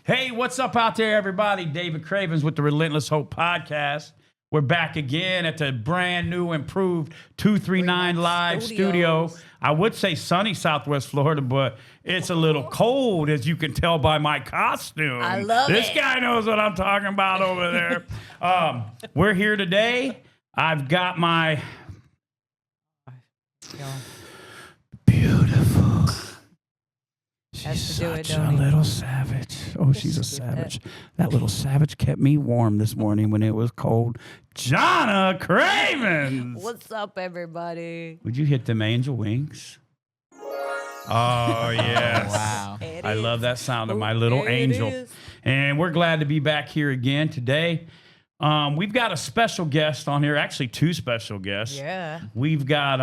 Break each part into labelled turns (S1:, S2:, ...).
S1: Hey, what's up out there, everybody? David Cravens with the Relentless Hope Podcast. We're back again at the brand new, improved 239 Live Studio. I would say sunny Southwest Florida, but it's a little cold, as you can tell by my costume.
S2: I love
S1: this guy knows what I'm talking about over there. We're here today. I've got my beautiful. She's such a little savage. Oh, she's a savage. That little savage kept me warm this morning when it was cold. Jahnna Cravens.
S2: What's up, everybody?
S1: Would you hit them angel wings? Oh, yes.
S3: Wow.
S1: I love that sound of my little angel. And we're glad to be back here again today. We've got a special guest on here, actually two special guests.
S2: Yeah.
S1: We've got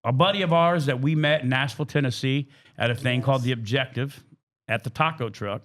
S1: a buddy of ours that we met in Nashville, Tennessee at a thing called The Objective at the taco truck.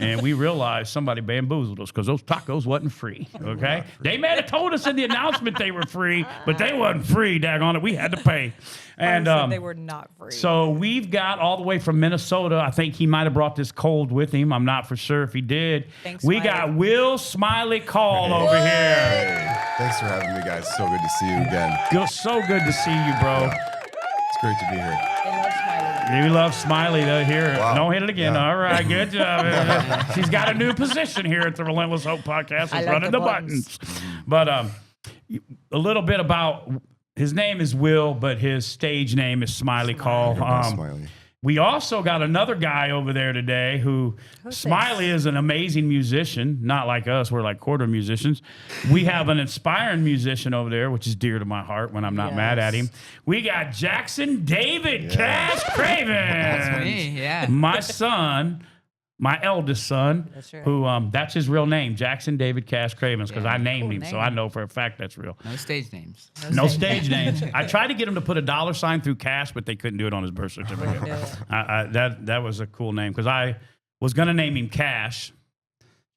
S1: And we realized somebody bamboozled us because those tacos wasn't free, okay? They may have told us in the announcement they were free, but they wasn't free, daggone it. We had to pay. And
S2: they were not free.
S1: So we've got all the way from Minnesota. I think he might have brought this cold with him. I'm not for sure if he did.
S2: Thanks,
S1: we
S2: Smiley.
S1: got Will Smiley Kaul over here.
S4: Hey, thanks for having me, guys. So good to see you again.
S1: So good to see you, bro.
S4: It's great to be here.
S2: They love Smiley.
S1: We love Smiley to hear it.
S4: Wow.
S1: Don't hit it again.
S4: Yeah.
S1: All right, good job. She's got a new position here at the Relentless Hope Podcast. She's
S2: I like
S1: running
S2: the
S1: the buttons.
S2: buttons.
S1: But a little bit about his name is Will, but his stage name is Smiley Kaul.
S4: Smiley.
S1: We also got another guy over there today who Smiley is an amazing musician, not like us. We're like quarter musicians. We have an inspiring musician over there, which is dear to my heart when I'm not mad at him. We got Jaxson David Cash Cravens.
S3: That's me, yeah.
S1: My son, my eldest son,
S2: That's right.
S1: who that's his real name, Jaxson David Cash Cravens, because I named
S2: Cool
S1: him, so
S2: name.
S1: I know for a fact that's real.
S3: No stage names.
S1: No stage names. I tried to get him to put a $ through cash, but they couldn't do it on his birth certificate. That was a cool name because I was going to name him Cash,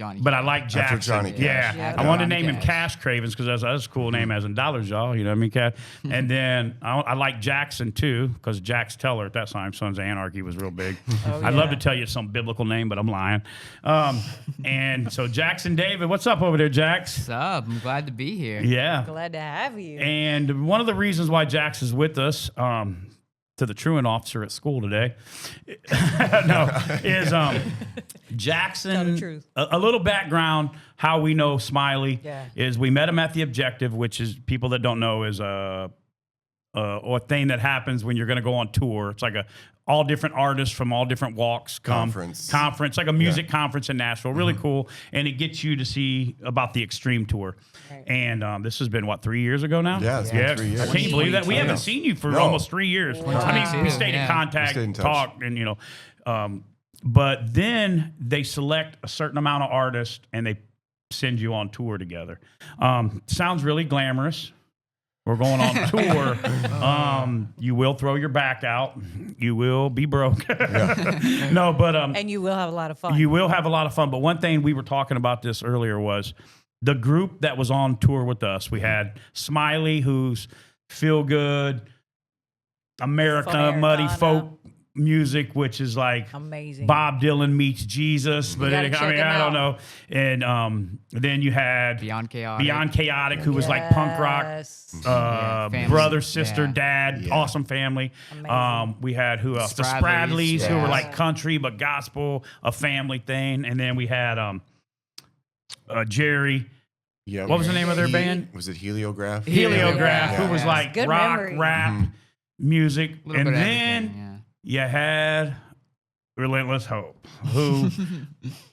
S3: Johnny.
S1: but I like Jaxson.
S4: Johnny Cash.
S1: Yeah,
S2: Yeah.
S1: I wanted to
S3: Johnny
S1: name him
S3: Cash.
S1: Cash Cravens because that's a cool name as in dollars, y'all. You know what I mean, Cash? And then I like Jaxson too because Jax Teller at that time, Sons of Anarchy, was real big. I'd love to tell you some biblical name, but I'm lying. And so Jaxson David, what's up over there, Jax?
S3: What's up? I'm glad to be here.
S1: Yeah.
S2: Glad to have you.
S1: And one of the reasons why Jax is with us, to the truant officer at school today, is Jaxson.
S2: Tell the truth.
S1: A little background how we know Smiley
S2: Yeah.
S1: is we met him at the Objective, which is people that don't know is a thing that happens when you're going to go on tour. It's like all different artists from all different walks come. Conference, like a music conference in Nashville. Really cool. And it gets you to see about the Extreme Tour.
S2: Right.
S1: And this has been, 3 years ago now?
S4: Yeah, it's been 3 years.
S1: I can't believe that. We haven't seen you for almost 3 years. I mean, we stayed in contact,
S4: stayed in touch.
S1: talked, and, but then they select a certain amount of artists and they send you on tour together. Sounds really glamorous. We're going on tour. You will throw your back out. You will be broke. No, but
S2: And you will have a lot of fun.
S1: you will have a lot of fun. But one thing we were talking about this earlier was the group that was on tour with us. We had Smiley, who's feel good, America, muddy folk music, which is like
S2: Amazing.
S1: Bob Dylan meets Jesus, but
S2: gotta check him
S1: I don't
S2: out.
S1: know. And then you had
S3: Beyond Chaotic.
S1: Chaotic, who was like punk rock,
S2: Yes.
S3: family.
S1: brother, sister,
S3: Yeah.
S1: dad, awesome family.
S2: Amazing.
S1: We had who else? The
S3: Spradleys,
S1: Spradleys, who were
S3: yeah.
S1: like country but gospel, a family thing. And then we had Jerry.
S4: Yeah.
S1: What was the name of their band?
S4: Was it Heliograph?
S1: Heliograph, who was
S3: Yeah.
S1: like
S2: Good
S1: rock,
S2: memory.
S1: rap, music.
S3: Little
S1: And
S3: bit of
S1: then
S3: everything,
S1: you had Relentless Hope, who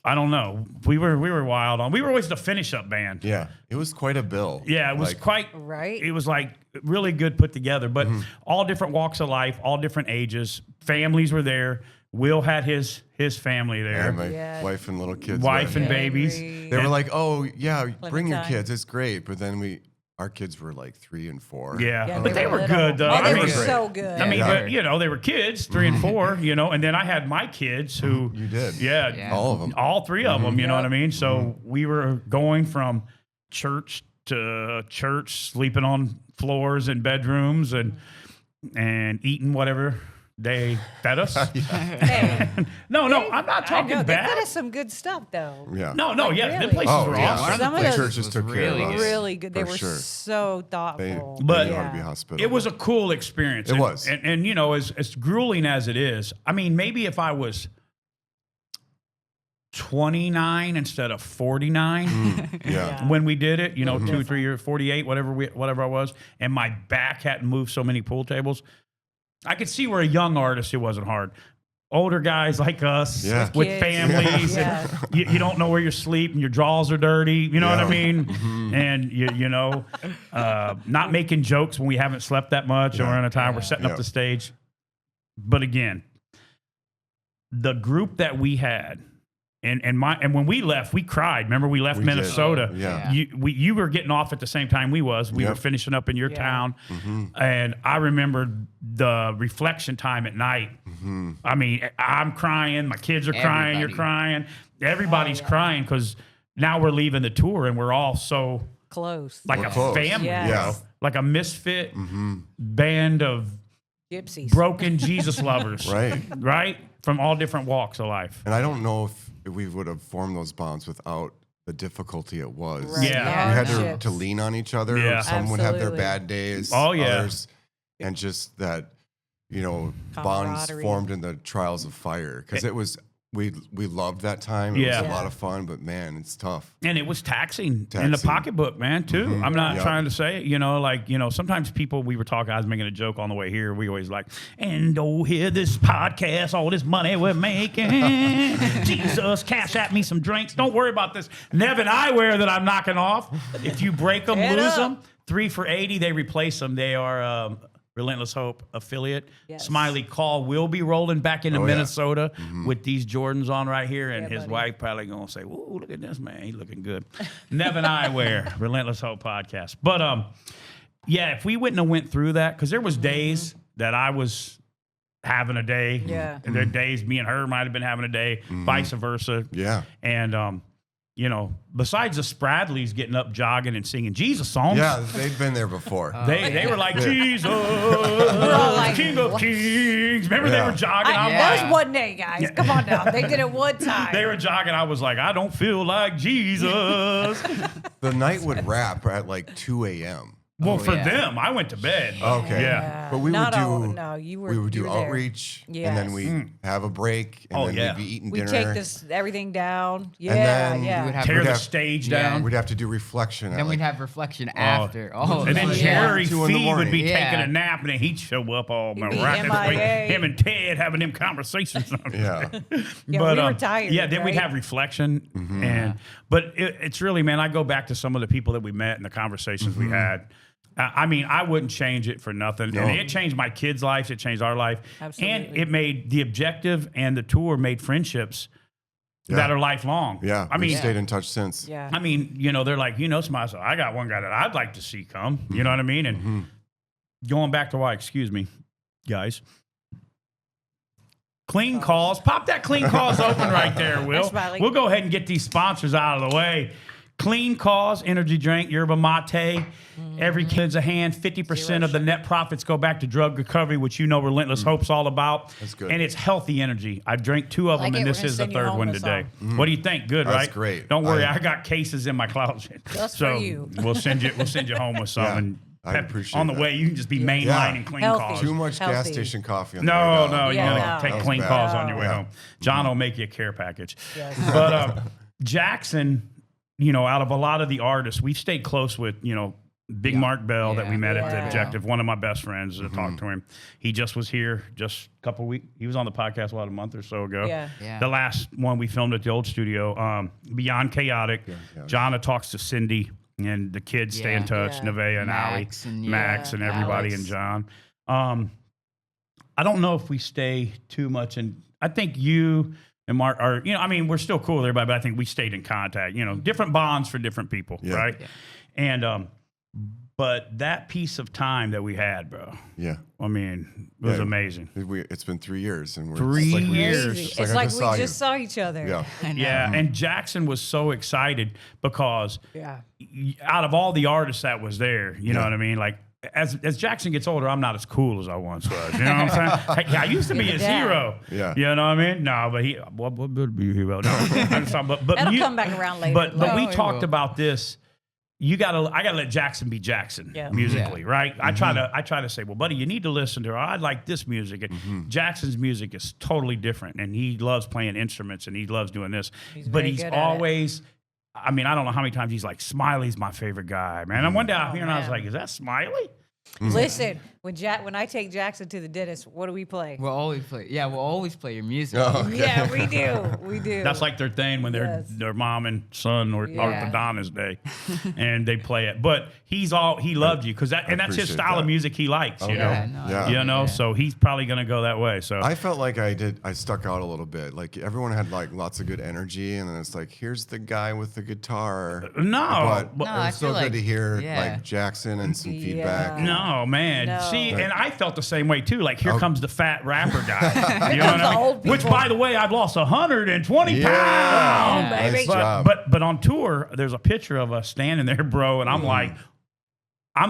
S1: I don't know. We were wild on. We were always the finish up band.
S4: Yeah. It was quite a bill.
S1: Yeah, it was quite.
S2: Right?
S1: It was like really good put together, but all different walks of life, all different ages. Families were there. Will had his family there.
S4: And my
S2: Yeah.
S4: wife and little kids.
S1: Wife
S4: were-
S1: and babies.
S4: They were like, "Oh yeah, bring your
S2: time.
S4: kids. It's great." But then our kids were like 3 and 4.
S1: Yeah,
S2: Yeah,
S1: but they were
S2: little.
S1: good though.
S2: Oh, they
S1: I
S2: were
S1: mean,
S2: so good.
S1: I mean,
S3: Yeah.
S1: but they were kids, 3 and 4, and then I had my kids who
S4: You did.
S1: yeah,
S3: Yeah.
S4: All of them.
S1: all 3 of them. You know
S2: Yep.
S1: what I mean? So we were going from church to church, sleeping on floors in bedrooms and eating whatever They fed us.
S2: Hey,
S1: No, I'm not
S2: I
S1: talking
S2: know, they
S1: bad.
S2: did us some good stuff, though.
S4: Yeah.
S1: No, yeah, the
S2: really?
S1: places
S4: Oh,
S1: were
S4: yeah.
S1: awesome.
S3: One of
S2: Some
S3: the
S2: of
S4: The
S2: those
S3: places
S4: churches
S3: was
S4: took care
S3: really
S4: of
S3: good.
S4: us.
S2: Really good. They
S4: For
S2: were
S4: sure.
S2: so thoughtful.
S1: But-
S4: They know how to be hospitable.
S1: It was a cool experience.
S4: It was.
S1: And you know, as grueling as it is, I mean, maybe if I was 29 instead of 49
S4: Yeah.
S1: when we did it, you know, 2 or 3 years, 48, whatever I was, and my back hadn't moved so many pool tables, I could see where a young artist, it wasn't hard. Older guys like us
S4: Yeah.
S1: with
S2: Kids.
S1: families,
S2: Yeah.
S1: and you don't know where you sleep and your drawers are dirty. You know what I
S4: Yeah.
S1: mean? And you know, not making jokes when we haven't slept that much or in a time we're setting
S4: Yeah.
S1: up the stage. But again, the group that we had, and when we left, we cried. Remember, we left
S4: We did.
S1: Minnesota.
S4: Yeah.
S1: You were getting off at the same time we was. We were
S4: Yep.
S1: finishing up in your
S2: Yeah.
S1: town, and I remember the reflection time at night. I mean, I'm crying. My kids are crying. You're
S3: Everybody.
S1: crying. Everybody's crying because now we're leaving the tour, and we're all so
S2: Close.
S1: like
S4: We're
S1: a
S4: close.
S1: family,
S2: Yes.
S1: you know? Like a misfit band of
S2: Gypsies.
S1: broken Jesus lovers,
S4: Right.
S1: Right, from all different walks of life.
S4: And I don't know if we would have formed those bonds without the difficulty it was.
S2: Right.
S1: Yeah.
S4: We had
S2: Hardships.
S4: to lean on each other.
S1: Yeah.
S4: Some would have their
S2: Absolutely.
S4: bad days.
S1: Oh, yeah.
S4: Others, and just that, you know, bonds
S2: Camaraderie.
S4: formed in the trials of fire. Because it was, we loved that time. It
S1: Yeah.
S4: was a lot of fun, but man, it's tough.
S1: And it was taxing in the
S4: Taxing.
S1: pocketbook, man, too. I'm not
S4: Yep.
S1: trying to say it, you know, like, you know, sometimes people, we were talking, I was making a joke on the way here. We always like, and oh, hear this podcast, all this money we're making. Jesus, cash at me some drinks. Don't worry about this Neven eyewear that I'm knocking off. If you break them,
S2: Head
S1: lose
S2: up.
S1: them. 3 for $80, they replace them. They are Relentless Hope affiliate.
S2: Yes.
S1: Smiley Kaul will be rolling back into
S4: Oh, yeah.
S1: Minnesota with these Jordans on right here, and
S2: Yeah,
S1: his
S2: buddy.
S1: wife probably gonna say, "Whoa, look at this man, he's looking good." Neven eyewear, Relentless Hope Podcast. But yeah, if we wouldn't have went through that, because there was days that I was having a day,
S2: Yeah.
S1: and there are days me and her might have been having a day, vice versa,
S4: Yeah.
S1: and you know, besides the Spradleys getting up jogging and singing Jesus songs.
S4: Yeah, they've been there before.
S1: They were like, Jesus,
S2: all like,
S1: King of
S2: what?
S1: Kings. Remember they
S4: Yeah.
S1: were jogging? I'm
S2: That
S1: like,
S2: was one day, guys. Come on now. They did it one time.
S1: they were jogging. I was like, I don't feel like Jesus.
S4: The night would wrap at like 2 a.m.
S1: Well, for
S3: yeah.
S1: them, I went to bed.
S4: Okay.
S1: Yeah.
S4: But we
S2: Not
S4: would
S2: all-
S4: do
S2: no, you were-
S4: we would do
S2: you were there.
S4: outreach and then
S2: Yes.
S4: we have a break and
S1: Oh,
S4: then
S1: yeah.
S4: we'd be eating
S2: We
S4: dinner.
S2: take this everything down. Yeah,
S4: then
S2: yeah.
S3: we would have
S1: Tear
S4: We'd
S1: the
S4: have-
S1: stage
S3: yeah.
S1: down.
S4: We'd have to do reflection.
S3: Then
S4: at
S3: we'd
S4: like,
S3: have reflection after. Oh,
S1: and then
S3: yeah.
S1: Jerry
S4: 2 in the
S1: Fee would be
S4: morning.
S3: Yeah.
S1: taking a nap, and then he'd show up all
S2: be
S1: miraculously.
S2: MIA.
S1: Him and Ted having them conversations.
S4: yeah.
S2: Yeah, we were tired,
S1: Yeah, then we'd
S2: right?
S1: have reflection,
S4: Mm-hmm.
S1: and but it's really, man. I go back to some of the people that we met and the conversations we had. I mean, I wouldn't change it for nothing.
S4: Mm-hmm. No.
S1: And it changed my kids' lives. It changed our life, and
S2: Absolutely.
S1: it made the objective and the tour made friendships
S4: Yeah.
S1: that are lifelong.
S4: Yeah.
S1: I
S4: we've
S1: mean,
S4: stayed in touch since.
S2: Yeah.
S1: I mean, you know, they're like, you know, Smiley, so I got one guy that I'd like to see come. You know what I mean? And going back to why, excuse me, guys. Clean calls. Pop that clean calls open right there, Will.
S2: Smiley.
S1: We'll go ahead and get these sponsors out of the way. Clean Calls, energy drink, yerba mate. Every kid's a hand. 50% of the net profits go back to drug recovery, which you know Relentless Hope's all about.
S4: That's good.
S1: And it's healthy energy. I drank 2 of them,
S2: Like
S1: and
S2: it.
S1: this
S2: We're
S1: is the
S2: gonna send you
S1: 3rd
S2: home
S1: one
S2: with
S1: today.
S2: some.
S1: What do you think? Good,
S4: That's
S1: right?
S4: great.
S1: Don't worry, I got cases in my closet.
S2: Just
S1: so
S2: for you.
S1: We'll send you home with some.
S4: Yeah,
S1: and
S4: I appreciate
S1: on the
S4: that.
S1: way, you can just be mainlining
S4: Yeah.
S1: Clean
S2: Healthy.
S1: Calls.
S4: Too much gas
S2: Healthy.
S4: station coffee on the
S1: No,
S4: way down.
S1: no, you
S2: Yeah,
S1: gotta
S2: no.
S1: take
S4: That
S1: Clean
S4: was
S1: Calls
S4: bad.
S1: on your way
S4: Yeah.
S1: home. Jahnna will make you a care package.
S2: Yes.
S1: But Jaxson, you know, out of a lot of the artists, we've stayed close with, you know, Big Mark Bell that we met at the
S2: Yeah.
S1: Objective, one of my best friends to talk to him. He just was here just a couple weeks. He was on the podcast, what, a month or so ago.
S2: Yeah.
S3: Yeah.
S1: The last one we filmed at the old studio, Beyond Chaotic.
S4: yeah.
S1: Jahnna talks to Cindy and the kids stay in
S3: Yeah.
S1: touch,
S2: Yeah.
S1: Nevaeh and
S3: Max
S1: Allie,
S3: and,
S1: Max and everybody
S3: Alex.
S1: and John. I don't know if we stay too much, and I think you and Mark are, you know, I mean, we're still cool with everybody, but I think we stayed in contact, you know, different bonds for different people,
S4: Yeah.
S1: right?
S3: Yeah.
S1: And, but that piece of time that we had, bro,
S4: Yeah.
S1: I mean, it was
S4: Yeah.
S1: amazing.
S4: It's been 3 years. And we're
S1: 3
S4: it's like we-
S1: years.
S2: Crazy.
S4: It's
S2: It's
S4: like I
S2: like
S4: just
S2: we
S4: saw
S2: just
S4: you.
S2: saw each other.
S4: Yeah.
S3: I know.
S1: Yeah, and Jaxson was so excited because
S2: Yeah.
S1: out of all the artists that was there, you know
S4: Yeah.
S1: what I mean? Like, as Jaxson gets older, I'm not as cool as I once was. You know what I'm saying? I used to be his hero.
S4: Yeah.
S1: You know what I mean? No, but what would be a hero? No, but
S2: That'll come back around later.
S1: But we talked about this. I gotta let Jaxson be Jaxson musically, right? I try to say, well, buddy, you need to listen to her. I like this music. And Jackson's music is totally different, and he loves playing instruments and he loves doing this. But he's always, I mean, I don't know how many times he's like, Smiley's my favorite guy, man. And one day out here, and I was like, is that Smiley?
S2: Listen, when I take Jaxson to the dentist, what do we play?
S3: We'll always play. Yeah, we'll always play your music.
S4: Oh, okay.
S2: Yeah, we do. We do.
S1: That's like their thing when their mom and son or orthodontist day, and they play it. But he loved you because that's his style of music he likes. You know, so he's probably gonna go that way. So
S4: I felt like I stuck out a little bit. Like everyone had like lots of good energy, and then it's like, here's the guy with the guitar.
S1: No,
S4: but it was so good to hear like Jaxson and some feedback.
S1: No, man.
S2: No.
S1: See, and I felt the same way too. Like, here comes the fat rapper guy. You know what I mean?
S2: old
S1: Which, by the way, I've lost 120 pounds.
S4: Nice job.
S1: But on tour, there's a picture of us standing there, bro, and I'm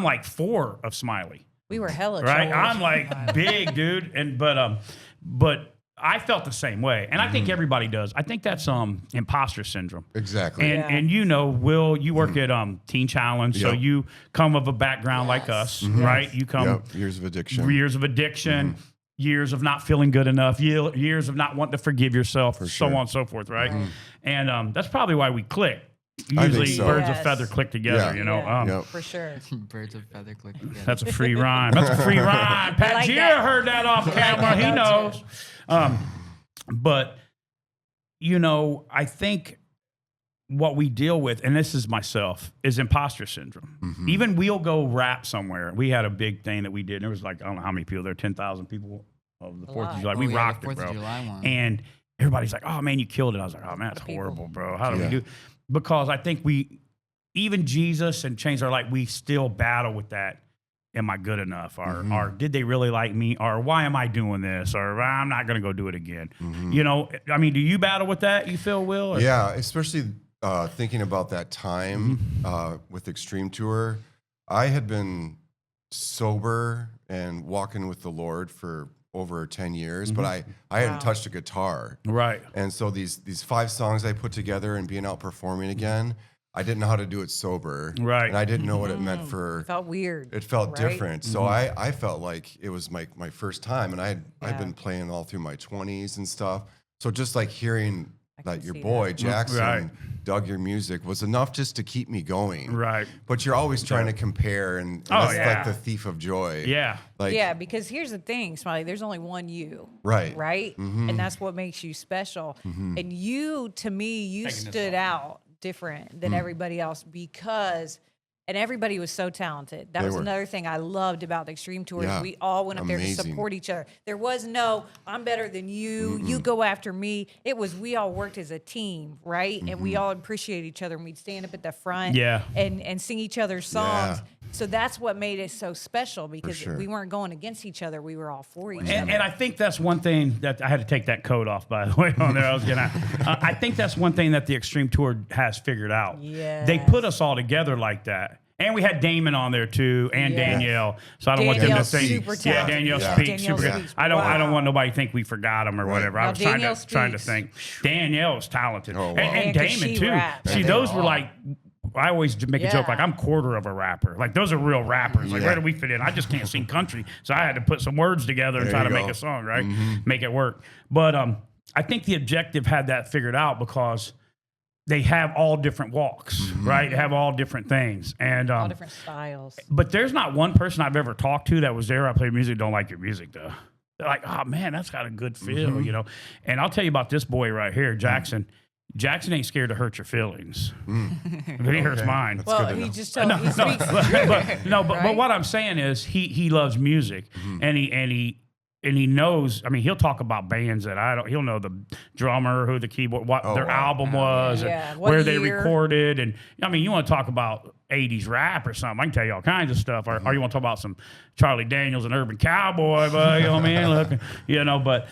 S1: like 4 of Smiley.
S2: We were hella
S1: right.
S2: trolls.
S1: I'm like big, dude, and but I felt the same way, and I think everybody does. I think that's impostor syndrome.
S4: Exactly.
S1: And you know, Will, you work at Teen Challenge, so you come of a background like us, right? You come
S4: years of addiction.
S1: Years of not feeling good enough, years of not wanting to forgive yourself, so on and so forth, right? And that's probably why we click. Usually birds of feather click together, you know.
S2: For sure.
S3: Birds of feather click together.
S1: That's a free rhyme. That's a free rhyme. Pat
S2: like
S1: Gia heard that off camera. He knows. But, you know, I think what we deal with, and this is myself, is imposter syndrome. Even we'll go rap somewhere. We had a big thing that we did. And there was like, I don't know how many people there, 10,000 people of the 4th of July. We rocked it, bro. And everybody's like, oh, man, you killed it. I was like, oh, man, that's horrible, bro. How do we do? Because I think even Jesus and Change Our Life, we still battle with that. Am I good enough? Or did they really like me? Or why am I doing this? Or I'm not going to go do it again. You know, I mean, do you battle with that, you feel, Will? Or?
S4: Yeah, especially thinking about that time with Extreme Tour. I had been sober and walking with the Lord for over 10 years, but I hadn't touched a guitar.
S1: Right.
S4: And so these 5 songs I put together and being out performing again, I didn't know how to do it sober.
S1: Right.
S4: And I didn't know what it meant for...
S2: It felt weird.
S4: It felt different. So I felt like it was my first time, and I'd been playing all through my 20s and stuff. So just like hearing that your boy, Jaxson, dug your music was enough just to keep me going. Right. But you're always trying to compare, and that's like the thief of joy.
S1: Yeah.
S2: Like, because here's the thing, Smiley, there's only one you.
S4: Right.
S2: Right? And that's what makes you special. And you, to me, you stood out different than everybody else because... And everybody was so talented. That was another thing I loved about the Extreme Tours. Yeah, we all went up there to support each other. There was no, I'm better than you, you go after me. It was, we all worked as a team, right? And we all appreciated each other. And we'd stand up at the front and sing each other's songs. Yeah. So that's what made it so special because we weren't going against each other. We were all for each other.
S1: And I think that's one thing that I had to take that coat off, by the way, on there. I think that's one thing that the Extreme Tour has figured out. Yeah. They put us all together like that. And we had Damon on there too, and Danielle. So I don't want them to think, Danielle speaks super good. I don't want nobody to think we forgot him or whatever. I was trying to think. Danielle's talented, and Damon too. See, those were like. I always make a joke like I'm quarter of a rapper. Like those are real rappers. Like where do we fit in? I just can't sing country, so I had to put some words together and try to make a song, right? Make it work. But I think the Objective had that figured out because they have all different walks, right? They have all different things and
S2: all different styles.
S1: But there's not one person I've ever talked to that was there. I play music, don't like your music though. They're like, oh man, that's got a good feel, you know. And I'll tell you about this boy right here, Jaxson. Jaxson ain't scared to hurt your feelings. But he hurts mine.
S2: Well, he just told he speaks
S1: but what I'm saying is he loves music and he knows. I mean, he'll talk about bands that he'll know the drummer, who the keyboard, what their album was, and where they recorded. And I mean, you want to talk about 80s rap or something? I can tell you all kinds of stuff. Or you want to talk about some Charlie Daniels and Urban Cowboy, but you know what I mean? You know, but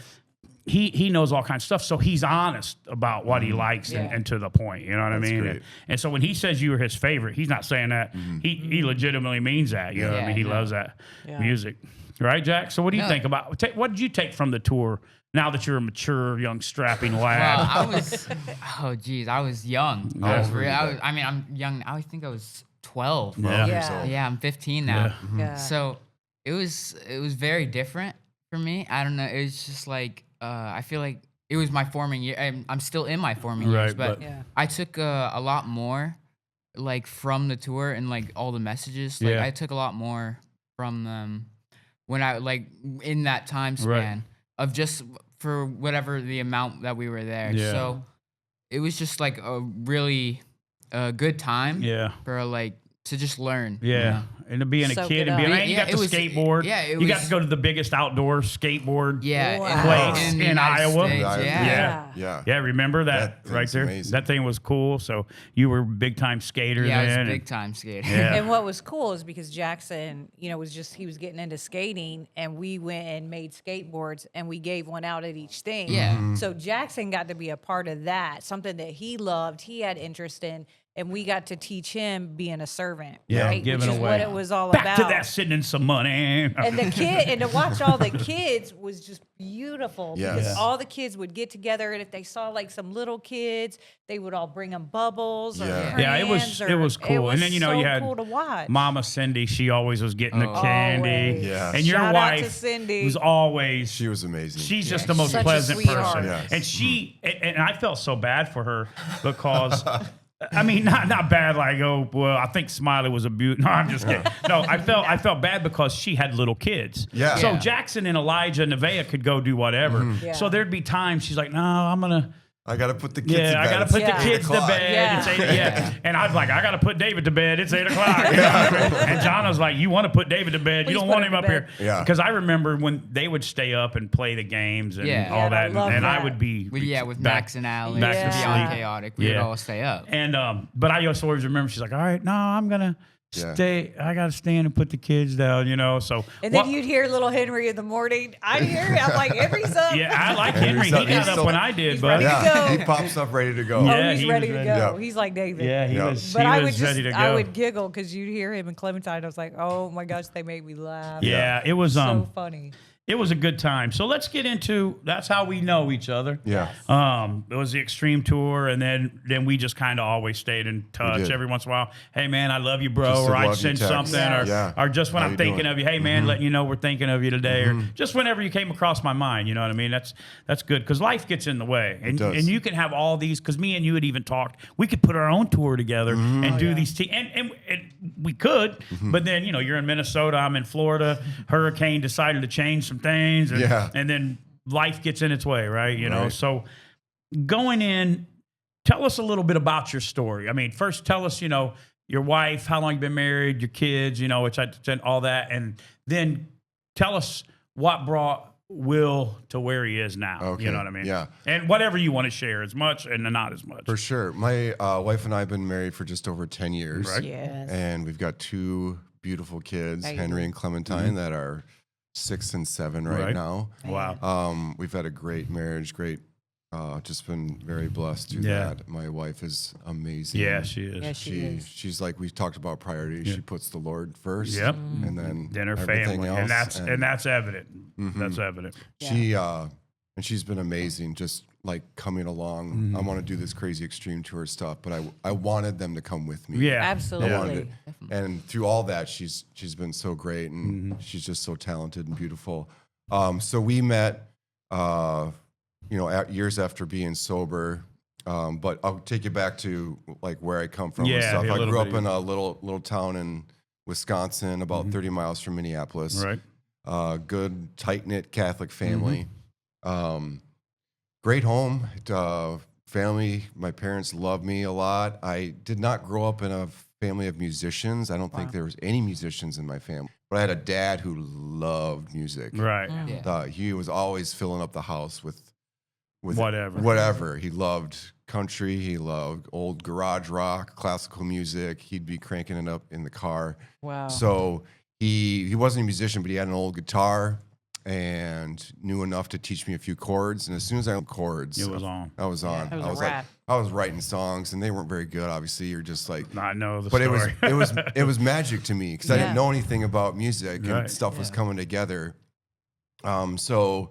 S1: he knows all kinds of stuff. So he's honest about what he likes and to the point. You know what I mean?
S4: great.
S1: And so when he says you were his favorite, he's not saying that. He legitimately means that. You know what I mean? He loves that music. Right, Jack? So what do you think about what did you take from the tour now that you're a mature, young, strapping lad?
S3: Well, I was young. I'm young. I think I was 12.
S1: Yeah.
S3: I'm 15 now.
S2: Yeah.
S3: So it was very different for me. I don't know. It was just like I feel like it was my forming year. I'm still in my forming years, but I took a lot more like from the tour and like all the messages. Like I took a lot more from them when I like in that time span of just for whatever the amount that we were there.
S1: Yeah.
S3: So it was just like a really good time.
S1: Yeah.
S3: For like to just learn.
S1: Yeah.
S3: You know?
S1: And to being a
S2: Soak
S1: kid
S2: it
S1: and being,
S2: up.
S1: man, you got to skateboard. You got to go to the biggest outdoor skateboard place
S3: the
S1: in
S3: United
S1: Iowa.
S3: States,
S1: Yeah, remember that right there?
S4: Amazing.
S1: That thing was cool. So you were a big time skater
S3: Yeah,
S1: then.
S3: I was a big time skater.
S1: Yeah.
S2: And what was cool is because Jaxson, he was getting into skating, and we went and made skateboards, and we gave one out at each thing.
S3: Yeah.
S2: So Jaxson got to be a part of that, something that he loved, he had interest in, and we got to teach him being a servant.
S1: Yeah,
S2: right?
S1: giving
S2: Which is
S1: away.
S2: what it was all
S1: Back
S2: about.
S1: to that sitting in some money.
S2: And the kid, and to watch all the kids was just beautiful
S4: Yes.
S2: because
S4: Yeah.
S2: all the kids would get together, and if they saw like some little kids, they would all bring them bubbles or
S1: Yeah, it was
S2: crayons
S1: cool. And then you had
S2: cool to watch.
S1: Mama Cindy. She always was getting the candy.
S2: Always.
S4: Yeah.
S1: And your
S2: Shout out to
S1: wife
S2: Cindy.
S1: was always.
S4: She was amazing.
S1: She's just the most
S2: Such a
S1: pleasant
S2: sweetheart.
S1: person.
S4: Yes.
S1: And she and I felt so bad for her because I mean not bad like, oh well, I think Smiley was a beaut. No, I'm just kidding. No, I felt bad because she had little kids.
S4: Yeah.
S1: So
S3: Yeah.
S1: Jaxson and Elijah and Nevaeh could go do whatever.
S2: Yeah.
S1: So there'd be times she's like, no, I'm gonna
S4: I got to put the kids to bed.
S1: I gotta
S4: It's
S1: put the
S4: 8
S1: kids to
S4: o'clock.
S1: bed.
S2: Yeah.
S1: It's 8, And I was like, I gotta put David to bed. It's 8 o'clock. And Jahnna's like, you want to put David to bed?
S2: Please
S1: you don't
S2: put
S1: want
S2: him
S1: him
S2: to
S1: up here.
S2: bed.
S4: Yeah.
S1: Because I remember when they would stay up and play the games and
S3: Yeah.
S1: all
S2: Yeah, I
S1: that,
S2: love
S1: and I
S2: that.
S1: would be
S3: With Max and Allie,
S1: back
S2: to
S3: beyond
S2: sleep.
S3: chaotic. We would all stay up.
S1: And but I just always remember she's like, all right, no, I'm gonna stay. I gotta stand and put the kids down, So
S2: And then you'd hear little Henry in the morning. I hear it. I'm like, Henry's up.
S1: yeah, I like Henry. He got up when I did,
S2: he's
S1: but
S2: ready to go.
S4: He pops up ready to go.
S2: Oh,
S1: Yeah,
S2: he's
S1: he
S2: ready
S1: was
S2: to
S1: ready.
S2: go.
S4: Yeah.
S2: He's like David.
S1: yeah, he
S4: Yeah.
S1: was.
S2: But
S1: he
S2: I
S1: was
S2: would just,
S1: ready to go.
S2: I would giggle because you'd hear him and Clementine. I was like, oh my gosh, they made me laugh.
S1: Yeah, it was
S2: So funny.
S1: It was a good time. So let's get into that's how we know each other.
S4: Yeah.
S1: It was the Extreme Tour, and then we just kind of always stayed in touch
S4: did.
S1: every once in a while. Hey man, I love you, bro,
S4: Just a
S1: or I'd
S4: love you
S1: send
S4: text.
S1: something,
S2: Yeah.
S1: or just when
S4: How
S1: I'm
S4: you
S1: thinking
S4: doing?
S1: of you. Hey man, letting you know we're thinking of you today, or just whenever you came across my mind. You know what I mean? That's good because life gets in the way, and
S4: does.
S1: you can have all these. Because me and you had even talked. We could put our own tour together and do these and we could, but then you're in Minnesota, I'm in Florida. Hurricane decided to change some things, and then life gets in its way, right?
S4: Right.
S1: So going in, tell us a little bit about your story. I mean, first tell us, your wife, how long you've been married, your kids, which I said all that, and then tell us what brought Will to where he is now.
S4: Okay.
S1: You know what I mean?
S4: Yeah.
S1: And whatever you want to share, as much and not as much.
S4: For sure. My wife and I have been married for just over 10 years.
S1: Right.
S2: Yes.
S4: And we've got 2 beautiful kids,
S2: Right.
S4: Henry and Clementine, that are 6 and 7 right now.
S1: Wow.
S4: We've had a great marriage, just been very blessed through
S1: Yeah.
S4: that. My wife is amazing.
S1: Yeah, she is.
S2: Yeah, she is.
S4: She's like we talked about priorities. She puts the Lord first.
S1: Yep.
S4: And then
S1: Her
S4: everything
S1: family,
S4: else.
S1: and that's evident. That's evident.
S4: She and she's been amazing, just like coming along. I want to do this crazy extreme tour stuff, but I wanted them to come with me.
S1: Yeah,
S2: Absolutely.
S4: I wanted it. And through all that, she's been so great, and she's just so talented and beautiful. So we met, years after being sober. But I'll take you back to like where I come from and stuff.
S1: a
S4: I
S1: little
S4: grew up
S1: bit.
S4: in a little town in Wisconsin, about 30 miles from Minneapolis.
S1: Right.
S4: Good, tight-knit Catholic family. Great home. Family, my parents loved me a lot. I did not grow up in a family of musicians. I don't think there was any musicians in my family. But I had a dad who loved music.
S1: Right.
S3: Yeah.
S4: He was always filling up the house with
S1: Whatever.
S4: He loved country. He loved old garage rock, classical music. He'd be cranking it up in the car.
S2: Wow.
S4: So he wasn't a musician, but he had an old guitar. and knew enough to teach me a few chords. And as soon as I learned chords,
S1: It was on.
S4: I was on.
S2: It was
S4: I
S2: a
S4: was
S2: wrap.
S4: I was writing songs, and they weren't very good. Obviously, you're just like.
S1: I know the
S4: But
S1: story.
S4: it was magic to me because I didn't
S2: Yeah.
S4: know anything about music, and
S1: Right.
S4: stuff was coming together. So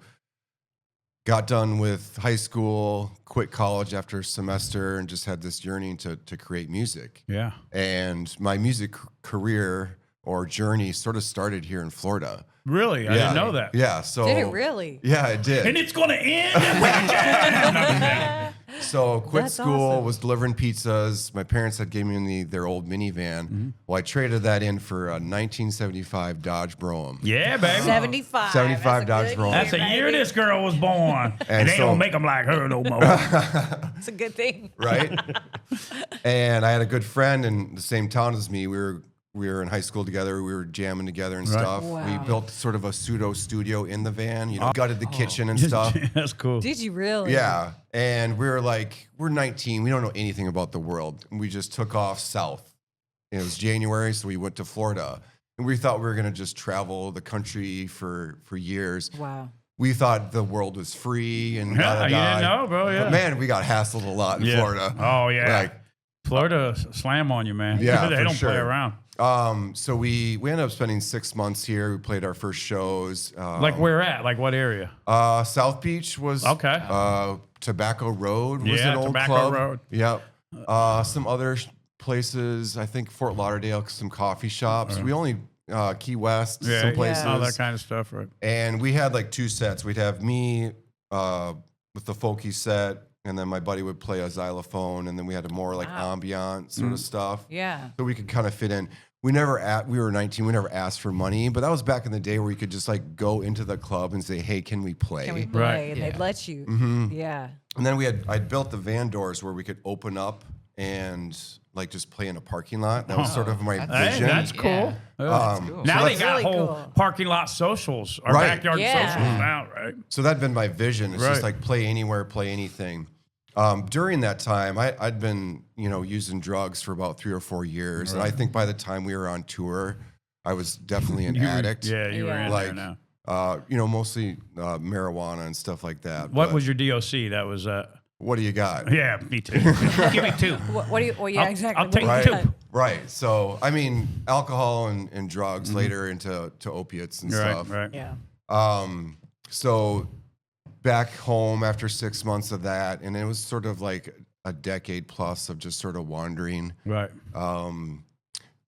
S4: got done with high school, quit college after a semester, and just had this yearning to create music.
S1: Yeah.
S4: And my music career or journey sort of started here in Florida.
S1: Really? I didn't know that.
S4: Yeah. So
S2: Did it really?
S4: Yeah, it did.
S1: And it's going to end. And
S4: So quit
S2: That's
S4: school,
S2: awesome.
S4: was delivering pizzas. My parents had given me their old minivan. Well, I traded that in for a 1975 Dodge Brougham.
S1: yeah, baby.
S2: 75.
S4: 75
S2: That's a
S4: Dodge
S2: good
S4: Brougham.
S1: That's the year
S2: baby.
S1: this girl was born. And they
S4: so-
S1: don't make them like her no more.
S2: It's a good thing.
S4: Right? And I had a good friend in the same town as me. We were in high school together. We were jamming together and
S1: Right.
S4: stuff.
S2: Wow.
S4: We built sort of a pseudo studio in the van, gutted the kitchen and stuff.
S1: That's cool.
S2: Did you really?
S4: Yeah. And we were like, we're 19. We don't know anything about the world. And we just took off south. And it was January, so we went to Florida. And we thought we were going to just travel the country for years.
S2: Wow.
S4: We thought the world was free and
S1: Yeah, you
S4: da-da-da.
S1: didn't know, bro. Yeah.
S4: But man, we got hassled a lot in
S1: Yeah.
S4: Florida.
S1: Oh, yeah.
S4: Like,
S1: Florida slam on you, man.
S4: Yeah,
S1: They
S4: for
S1: don't play
S4: sure.
S1: around.
S4: So we ended up spending 6 months here. We played our first shows.
S1: Like where at? Like what area?
S4: South Beach was
S1: Okay.
S4: Tobacco Road was
S1: Yeah,
S4: an old
S1: Tobacco
S4: club.
S1: Road.
S4: Yep. Some other places, I think Fort Lauderdale, some coffee shops. We only Key West,
S1: Yeah,
S4: some places.
S1: all that kind of stuff, right?
S4: And we had like 2 sets. We'd have me with the folky set, and then my buddy would play a xylophone, and then we had a more like ambient sort of stuff.
S2: Yeah.
S4: So we could kind of fit in. We were 19. We never asked for money, but that was back in the day where you could just like go into the club and say, "Hey, can we play?"
S2: Can we play?
S1: Right.
S2: And
S3: Yeah.
S2: they'd let you. Yeah.
S4: And then I'd built the van doors where we could open up and like just play in a parking lot. That was sort of my
S1: Hey,
S4: vision.
S1: that's cool.
S3: Yeah.
S1: Yeah.
S3: cool.
S1: Now
S4: So
S1: they
S4: that's
S1: got
S2: really
S1: whole
S2: cool.
S1: parking lot socials or
S4: Right.
S1: backyard
S2: Yeah.
S1: socials now, right?
S4: So that'd been my vision. It's just
S1: Right.
S4: like play anywhere, play anything. During that time, I'd been, using drugs for about 3 or 4 years. And I think by the time we were on tour, I was definitely an addict.
S1: Yeah, you were
S2: Yeah.
S1: in
S4: Like,
S1: there now.
S4: mostly marijuana and stuff like that.
S1: What
S4: But
S1: was your DOC? That was,
S4: what do you got?
S1: yeah, me too. Give me 2.
S2: What do you? Well, yeah,
S1: I'll-
S2: exactly.
S1: I'll take
S2: What do you
S1: two.
S2: got?
S4: Right. So, I mean, alcohol and drugs later into opiates and
S1: Right,
S4: stuff.
S1: right.
S2: Yeah.
S4: So back home after 6 months of that, and it was sort of like a decade plus of just sort of wandering,
S1: Right.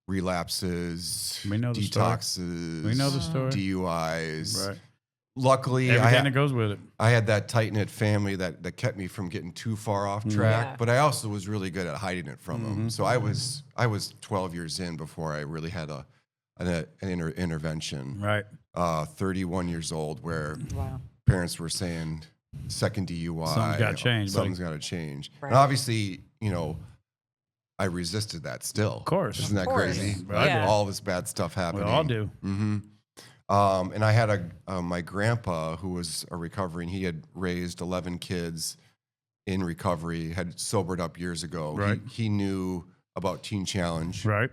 S4: relapses,
S1: We know the story.
S4: detoxes,
S1: We know the story.
S4: DUIs.
S1: Right.
S4: Luckily,
S1: Everything that goes with it.
S4: I had that tight knit family that kept me from getting too far off track,
S2: Yeah.
S4: but I also was really good at hiding it from them. So I was 12 years in before I really had an intervention.
S1: Right.
S4: 31 years old, where
S2: Wow.
S4: parents were saying second DUI,
S1: Something's gotta change, buddy.
S4: Something's got to change.
S2: Right.
S4: And obviously, I resisted that still. Of
S1: course.
S4: Isn't that
S2: Of course.
S4: crazy?
S1: Right.
S2: Yeah.
S4: All this bad stuff
S1: We
S4: happening.
S1: all do.
S4: And I had my grandpa who was a recovering. He had raised 11 kids in recovery, had sobered up years ago.
S1: Right.
S4: He knew about Teen Challenge,
S1: Right.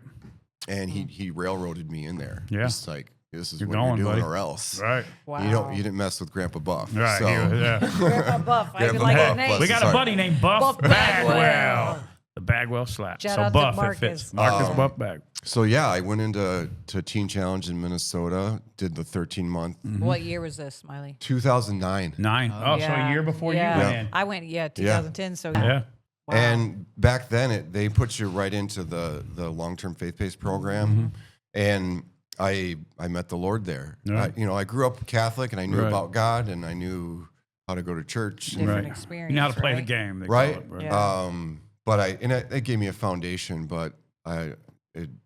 S4: and he railroaded me in there.
S1: Yeah.
S4: Just like, this is
S1: You're
S4: what
S1: going,
S4: you're doing
S1: buddy.
S4: or else.
S1: Right.
S2: Wow.
S4: You didn't mess with Grandpa Buff.
S1: Right.
S4: So,
S1: Yeah.
S2: Grandpa Buff. I even
S4: Grandpa
S2: like
S4: Buff,
S2: that name.
S4: bless
S1: We got a
S4: Sorry.
S1: buddy named Buff,
S2: Buff
S1: Bagwell.
S2: Bagwell.
S1: The Bagwell slap.
S2: Shout
S1: so
S2: out to
S1: Buff, it
S2: Marcus.
S1: fits. Marcus Buff Bag.
S4: So yeah, I went into Teen Challenge in Minnesota, did the 13-month,
S2: What year was this, Smiley?
S4: 2009.
S1: 9. Oh, so a year before you went in.
S2: I went, 2010. So
S1: Yeah.
S2: Wow.
S4: And back then, they put you right into the long-term faith-based program, and I met the Lord there.
S1: Right.
S4: I grew up Catholic, and I knew
S1: Right.
S4: about God, and I knew how to go to church.
S2: different
S1: Right.
S2: experience.
S1: You know how to play the
S2: right?
S1: game. They call
S4: Right.
S1: it, right.
S2: Yeah.
S4: But it gave me a foundation, but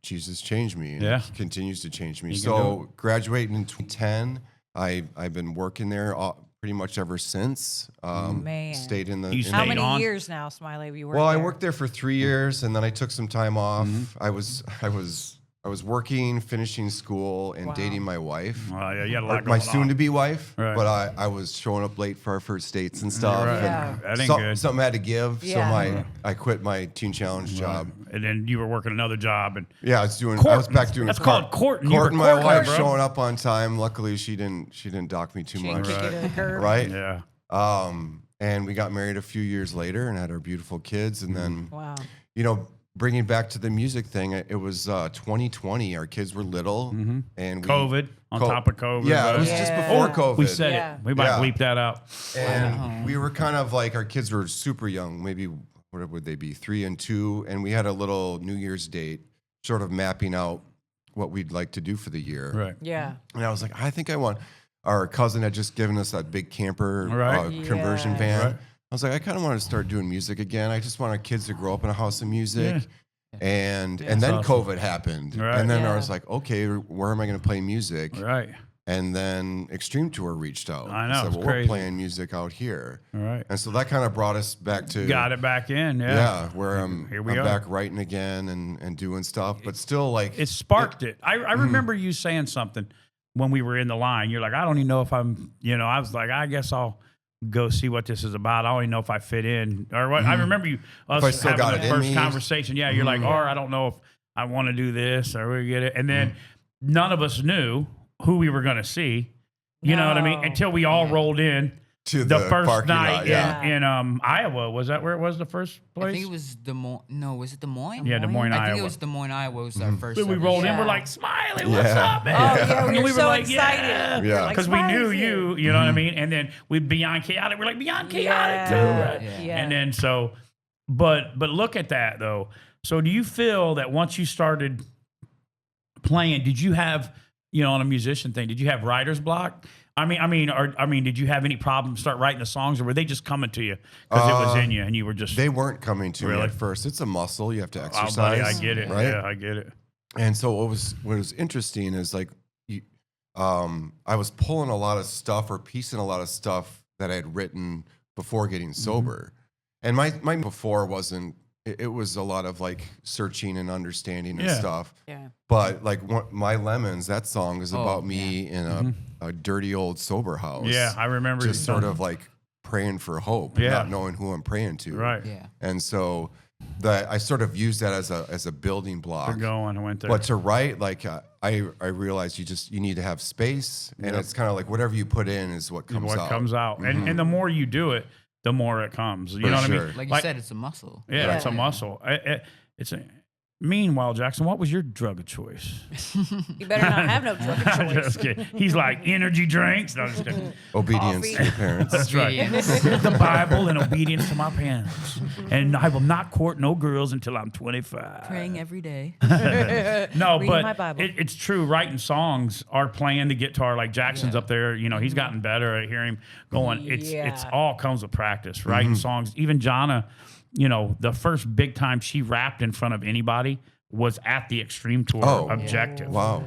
S4: Jesus changed me, and
S1: Yeah.
S4: he continues to change me.
S1: You can
S4: So graduating in 2010, I've been working there pretty much ever since.
S2: Man.
S4: Stayed in the.
S1: You
S4: in
S1: stayed
S2: How
S4: the-
S2: many
S1: on?
S2: years now, Smiley? Have you worked
S4: well, I
S2: there?
S4: worked there for 3 years, and then I took some time off. I was working, finishing school, and
S2: Wow.
S4: dating my wife.
S1: Well, yeah, you had a
S4: Or
S1: lot
S4: my
S1: going
S4: soon-to-be wife,
S1: Right.
S4: but I was showing up late for our first dates and stuff.
S1: Right.
S4: and
S2: Yeah.
S1: That ain't good.
S4: Something had to give,
S2: Yeah.
S4: so I quit my Teen Challenge job.
S1: And then you were working another job. And
S4: yeah, I was back doing.
S1: That's called courting.
S4: Courting my wife,
S1: bro.
S4: showing up on time. Luckily, she didn't dock me too much. Right.
S1: Yeah.
S4: And we got married a few years later and had our beautiful kids. And then,
S2: wow.
S4: you know, bringing back to the music thing, it was 2020. Our kids were little, and
S1: COVID on top of COVID.
S4: Yeah, it was just before COVID.
S1: We said it. We might bleep that out.
S4: And we were kind of like, our kids were super young, maybe, what would they be, 3 and 2, and we had a little New Year's date, sort of mapping out what we'd like to do for the year.
S1: Right.
S2: Yeah.
S4: And I was like, I think I want. Our cousin had just given us that big camper conversion van.
S1: Right.
S4: I was like, I kind of want to start doing music again. I just want our kids to grow up in a house of music. Yeah. And then awesome. COVID happened.
S1: Right.
S4: And then I was like, okay, where am I going to play music?
S1: Right.
S4: And then Extreme Tour reached out.
S1: I know.
S4: Said, well, we're playing music out here.
S1: All right.
S4: And so that kind of brought us back to.
S1: Got it back in. Yeah.
S4: Yeah. Where I'm
S1: are.
S4: back writing again and doing stuff, but still like.
S1: It sparked it. I remember you saying something when we were in the line. You're like, I don't even know if I'm, I was like, I guess I'll go see what this is about. I don't even know if I fit in or what. I remember us having the first conversation. Yeah. You're like, or I don't know if I want to do this or we get it. And then none of us knew who we were going to see. You know what I mean? Until we all rolled in
S4: to
S1: the first night in Iowa. Was that where it was, the first place?
S3: I think it was was it Des Moines?
S1: Yeah, Des Moines, Iowa.
S3: I think it was Des Moines, Iowa was our first.
S1: So we rolled in, we're like, Smiley, what's up, man?
S2: Oh, yeah,
S1: and we were
S2: so
S1: like,
S2: excited.
S1: Yeah. Because we knew you know what I mean? And then we'd Beyond Chaotic. We're like, Beyond Chaotic too. Right?
S2: Yeah.
S1: And then but look at that though. So do you feel that once you started playing, did you have, on a musician thing, did you have writer's block? I mean, did you have any problems start writing the songs, or were they just coming to you because it was in you and you were just?
S4: They weren't coming to me at first. It's a muscle you have to exercise.
S1: Oh, buddy, I get it.
S4: Right?
S1: Yeah, I get it.
S4: And so what was interesting is like, I was pulling a lot of stuff or piecing a lot of stuff that I had written before getting sober, and my before wasn't. It was a lot of like searching and understanding and stuff. Yeah. But like My Lemons, that song is about me in a dirty old sober house.
S1: Yeah, I remember.
S4: Just sort of like praying for hope, not knowing who I'm praying to.
S1: Right.
S3: Yeah.
S4: And so I sort of used that as a building block.
S1: I went there.
S4: But to write, like I realized you need to have space, and it's kind of like whatever you put in is what comes out.
S1: What comes out, and the more you do it, the more it comes. You know what I mean?
S3: Like you said, it's a muscle.
S1: Yeah, it's a muscle. Meanwhile, Jaxson, what was your drug of choice?
S2: You better not have no drug of choice.
S1: Just kidding. He's like, energy drinks. No, just kidding.
S4: Obedience to your parents.
S1: That's right. The Bible and obedience to my parents. And I will not court no girls until I'm 25.
S3: Praying every day.
S1: No,
S2: Reading
S1: but
S2: my Bible.
S1: It's true. Writing songs, our playing the guitar, like Jackson's up there, he's gotten better. I hear him going. It's all comes with practice. Writing songs. Even Jahnna, the first big time she rapped in front of anybody was at the Extreme Tour Objective.
S4: Wow.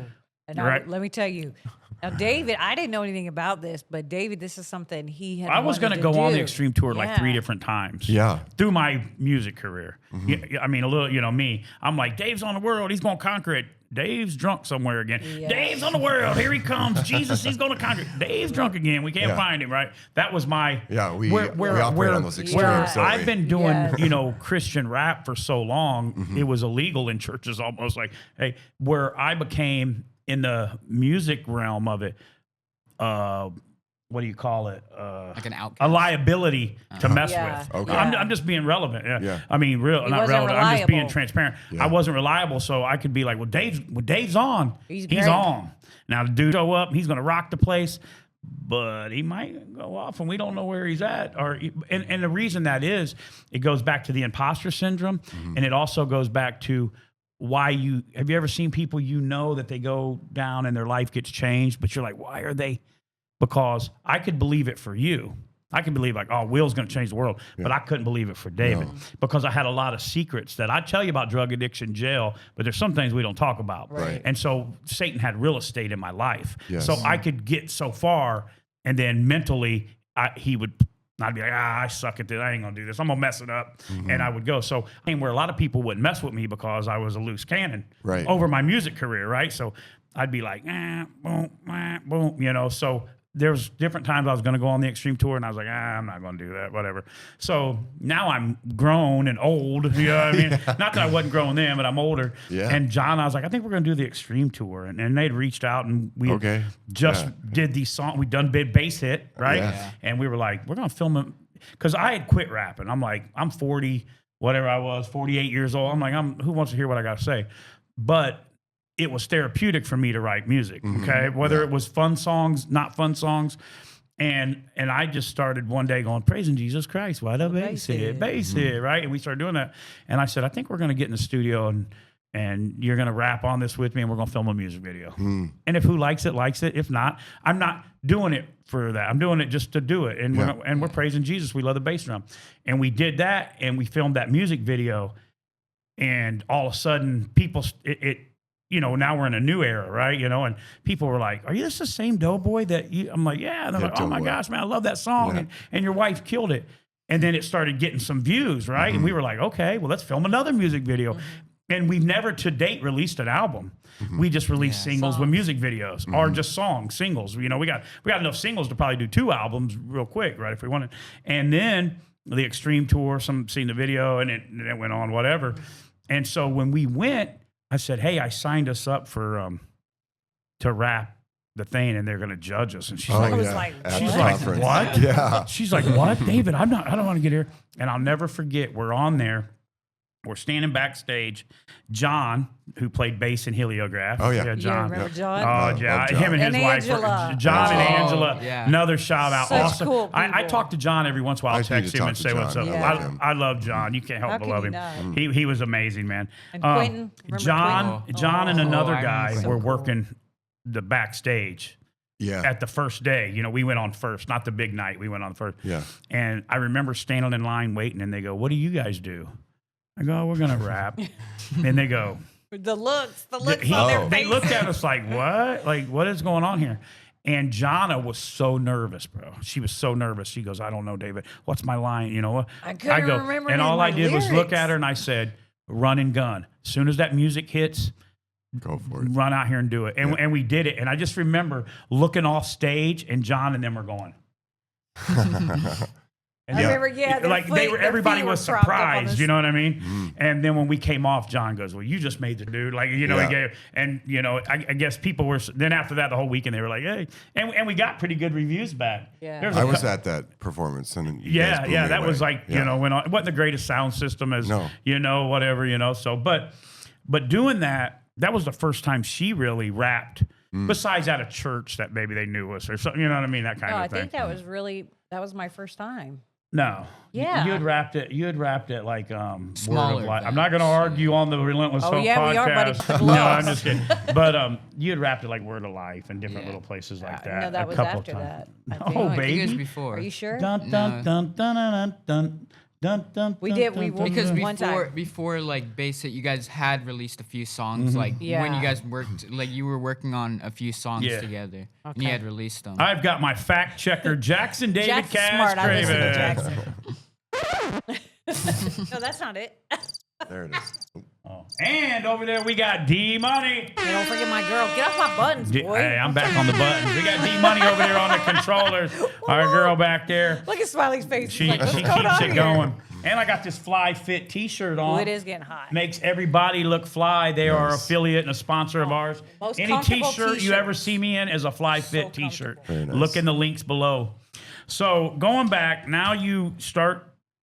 S2: And let me tell you. Now, David, I didn't know anything about this, but David, this is something he had.
S1: I was going to go on the Extreme Tour like 3 different times. Yeah. Through my music career. I mean, a little, me. I'm like, Dave's on the world. He's going to conquer it. Dave's drunk somewhere again. Yeah. Dave's on the world. Here he comes. Jesus, he's going to conquer it. Dave's drunk again. We can't find him, right? That was my...
S4: Yeah, we operate on those extremes.
S1: I've been doing, Christian rap for so long, it was illegal in churches almost like, hey, where I became... in the music realm of it, what do you call it?
S3: Like an outcast.
S1: A liability to mess with. Okay. I'm just being relevant. Yeah. I mean, not relevant. Reliable. I'm just being transparent. Yeah. I wasn't reliable, so I could be like, well, Dave's on. He's on. Now the dude show up, he's going to rock the place, but he might go off and we don't know where he's at. And the reason that is, it goes back to the impostor syndrome, and it also goes back to why have you ever seen people that they go down and their life gets changed, but you're like, why are they? Because I could believe it for you. I could believe like, oh, Will's going to change the world, but I couldn't believe it for David because I had a lot of secrets that I tell you about drug addiction, jail, but there's some things we don't talk about.
S4: Right.
S1: And so Satan had real estate in my life. Yes. So I could get so far, and then mentally I'd be like, I suck at this. I ain't going to do this. I'm going to mess it up. And I would go. So where a lot of people wouldn't mess with me because I was a loose cannon over my music career, right? So I'd be like, boom, boom, So there was different times I was going to go on the extreme tour, and I was like, I'm not going to do that, whatever. So now I'm grown and old. You know what I mean? Not that I wasn't grown then, but I'm older.
S4: Yeah.
S1: And Jahnna, I was like, I think we're going to do the extreme tour. And they'd reached out, and we just did these songs. We'd done big bass hit, right?
S4: Yeah.
S1: And we were like, we're going to film it. Because I had quit rapping. I'm like, I'm 40, whatever I was, 48 years old. I'm like, who wants to hear what I got to say? But it was therapeutic for me to write music, okay? Whether it was fun songs, not fun songs. And I just started one day going, praising Jesus Christ, why the bass hit, right? And we started doing that. And I said, I think we're going to get in the studio and you're going to rap on this with me, and we're going to film a music video. And if who likes it, likes it. If not, I'm not doing it for that. I'm doing it just to do it. And we're praising Jesus. We love the bass drum. And we did that, and we filmed that music video. And all of a sudden, people, now we're in a new era, right? And people were like, are you this the same Doughboy that you, I'm like, yeah. And they're like, oh my gosh, man, I love that song. And your wife killed it. And then it started getting some views, right? And we were like, okay, well, let's film another music video. And we've never to date released an album. We just released singles with music videos or just songs, singles. We got enough singles to probably do 2 albums real quick, right? If we wanted. And then the extreme tour, some seen the video, and it went on, whatever. And so when we went, I said, hey, I signed us up for to rap the thing, and they're going to judge us. And she's like, what?
S4: Yeah.
S1: She's like, what? David, I don't want to get here. And I'll never forget, we're on there. We're standing backstage. John, who played bass in Heliograph.
S4: Oh, yeah.
S1: John.
S2: You remember John?
S1: Oh, yeah. Him and his wife. John and Angela.
S3: Yeah.
S1: Another shout out.
S2: Such
S1: Awesome.
S2: cool
S1: I
S2: people.
S1: talk to John every once in a while. I'll text him and say what's up.
S2: Yeah.
S1: I love John. You can't help
S2: How
S1: but
S2: can
S1: love
S2: you
S1: him.
S2: not?
S1: He was amazing, man.
S2: And Quentin. Remember
S1: John and another
S3: I
S1: guy
S3: remember.
S1: were working the backstage.
S4: Yeah.
S1: At the first day, we went on first, not the big night. We went on first.
S4: Yeah.
S1: And I remember standing in line waiting, and they go, what do you guys do? I go, we're going to rap. And they go.
S2: The looks on their
S1: They
S2: face.
S1: looked at us like, what? Like, what is going on here? And Jahnna was so nervous, bro. She was so nervous. She goes, I don't know, David. What's my line?
S2: I couldn't remember
S1: and all
S2: my
S1: I did was look
S2: lyrics.
S1: at her, and I said, run and gun. As soon as that music hits,
S4: go for it.
S1: run out here and do it. And we did it. And I just remember looking off stage, and John and them were going.
S2: I remember,
S1: everybody was surprised, you know what I mean? And then when we came off, John goes, well, you just made the dude. He gave, and, I guess people were, then after that, the whole weekend, they were like, hey, and we got pretty good reviews back.
S2: Yeah.
S4: I was at that performance. And
S1: that was like, went on. It wasn't the greatest sound system as, whatever, so, but doing that was the first time she really rapped, besides at a church that maybe they knew us or something, you know what I mean? That kind of thing.
S2: I think that was my first time.
S1: No.
S2: Yeah.
S1: You had rapped it like
S3: Smaller
S1: Word of Life. I'm not going to argue on the Relentless Hope Podcast.
S2: We are, buddy.
S1: No, I'm just kidding. But you had rapped it like Word of Life and different little places like that.
S2: No, that
S1: a
S2: was
S1: couple
S2: after
S1: times.
S2: that.
S1: Oh,
S3: I think it was
S1: baby.
S3: before.
S2: Are you sure?
S1: Dun, dun, dun, dun, dun, dun, dun, dun,
S2: We did. We
S1: dun,
S3: Because
S1: dun,
S2: one time.
S3: before like Bass It, you guys had released a few songs. Like when
S2: Yeah.
S3: you guys worked, like you were working on a few songs
S1: Yeah.
S3: together, and
S2: Okay.
S3: you had released them.
S1: I've got my fact checker, Jaxson David
S2: Jackson's smart. I listen to
S1: Cash
S2: Jaxson. No, that's not it.
S4: There it is.
S1: And over there we got D Money.
S2: Hey, don't forget my girl. Get off my buttons, boy.
S1: Hey, I'm back on the buttons. We got D Money over there on the controllers. Our girl back there.
S2: Look at Smiley's face.
S1: She
S2: Like, what's
S1: keeps
S2: going on
S1: it
S2: here?
S1: going. And I got this Flyfit t-shirt on.
S2: Oh, it is getting hot.
S1: Makes everybody look fly. They are affiliate and a sponsor of ours.
S2: Most
S1: Any
S2: comfortable
S1: t-shirt you ever
S2: t-shirts.
S1: see me in is a Flyfit
S2: So
S1: t-shirt.
S4: Very nice.
S1: Look in the links below. So going back, now you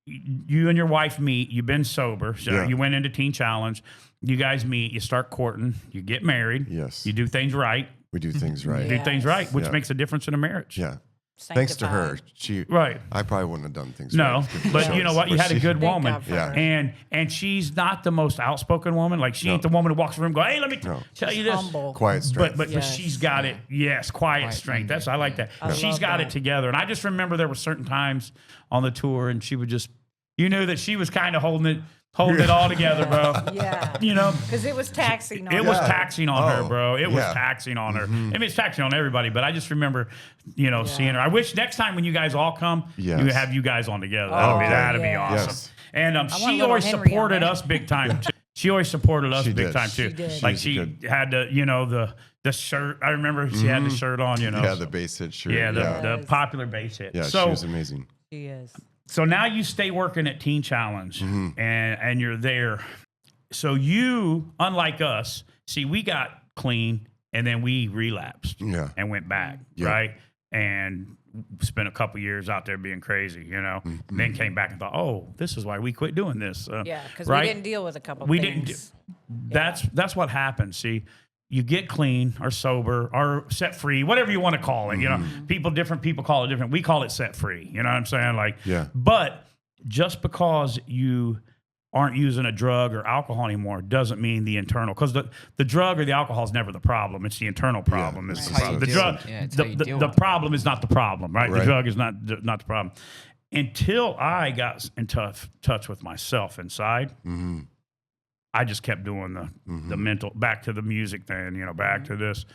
S1: and your wife meet. You've been sober. So
S4: Yeah.
S1: you went into Teen Challenge. You guys meet. You start courting. You get married.
S4: Yes.
S1: You do things right.
S4: We do things right.
S1: Do things right, which
S4: Yeah.
S1: makes a difference in a marriage.
S4: Yeah. Thanks to her.
S2: Sanctified.
S1: Right.
S4: I probably wouldn't have done things
S1: No,
S4: right.
S1: but you know what? You had a good
S2: Thank
S1: woman.
S2: God for
S4: Yeah.
S2: her.
S1: And she's not the most outspoken woman. Like she ain't the woman who walks in the room and go, hey, let me tell you this.
S2: Humble.
S4: Quiet strength.
S1: But
S2: Yes.
S1: she's got it. Yes, quiet strength. That's I like that. She's
S2: love
S1: got
S2: that.
S1: it together. And I just remember there were certain times on the tour, and she would just, you knew that she was kind of holding it all together, bro.
S2: Yeah.
S1: You know,
S2: Because it was taxing on
S1: it
S2: her.
S1: was taxing on her,
S4: Oh,
S1: bro. It was
S4: yeah.
S1: taxing on her. I mean, it's taxing on everybody, but I just remember, seeing her. I wish next time when you guys all come,
S4: Yes.
S1: you have you guys on together.
S2: Oh,
S1: That'd be
S2: yeah.
S1: awesome.
S4: Yes.
S1: And
S2: want
S1: she
S2: little
S1: always
S2: Henry on
S1: supported
S2: there.
S1: us big time. She always supported us
S4: She
S1: big
S4: did.
S1: time too.
S2: She did.
S1: Like
S4: She's
S1: she
S4: good.
S1: had the shirt. I remember she had the shirt on.
S4: Yeah, the bass hit shirt.
S1: Yeah,
S4: yeah.
S1: the popular bass hit.
S4: Yeah,
S1: so,
S4: she was amazing.
S2: She is.
S1: So now you stay working at Teen Challenge and you're there. So you, unlike us, see, we got clean and then we relapsed and went back, right? And spent a couple years out there being crazy, you know, and then came back and thought, oh, this is why we quit doing this.
S2: Because
S1: right?
S2: we didn't deal with a couple
S1: we
S2: things.
S1: That's what happens. See, you get clean or sober or set free, whatever you want to call it. You know, different people call it different. We call it set free. You know what I'm saying? Like, but just because you aren't using a drug or alcohol anymore doesn't mean the internal, because the drug or the alcohol is never the problem. It's the internal problem. It's the problem. The drug, the problem is not the problem, right? The drug is not the problem. Until I got in touch with myself inside, I just kept doing the mental, back to the music thing, you know, back to this.